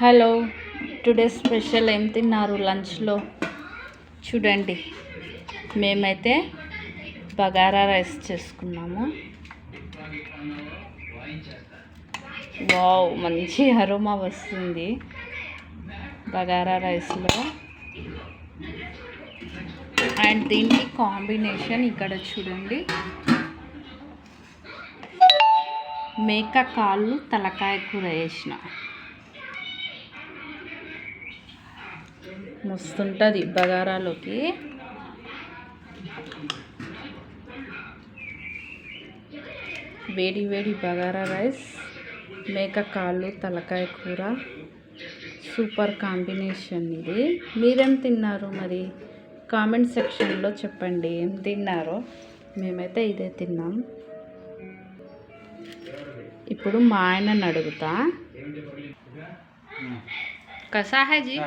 Hello, today special ఏం తిన్నారు లంచ్లో? చూడండి, మేమైతే బగారా రైస్ చేసుకున్నాము. వావ్, మంచి అరోమా వస్తుంది బగారా రైస్లో. అండ్ దీనికి కాంబినేషన్ ఇక్కడ చూడండి, మేక కాళ్ళు తలకాయ కూర వేసిన. మస్తుంటుంది బగారాలోకి. వేడి వేడి బగారా రైస్, మేక కాళ్ళు తలకాయ కూర, సూపర్ కాంబినేషన్ ఇది. మీరేం తిన్నారు మరి? కామెంట్ సెక్షన్లో చెప్పండి ఏం తిన్నారో. మేమైతే ఇదే తిన్నాం. ఇప్పుడు మా ఆయనని అడుగుతా. కసా హై జీ?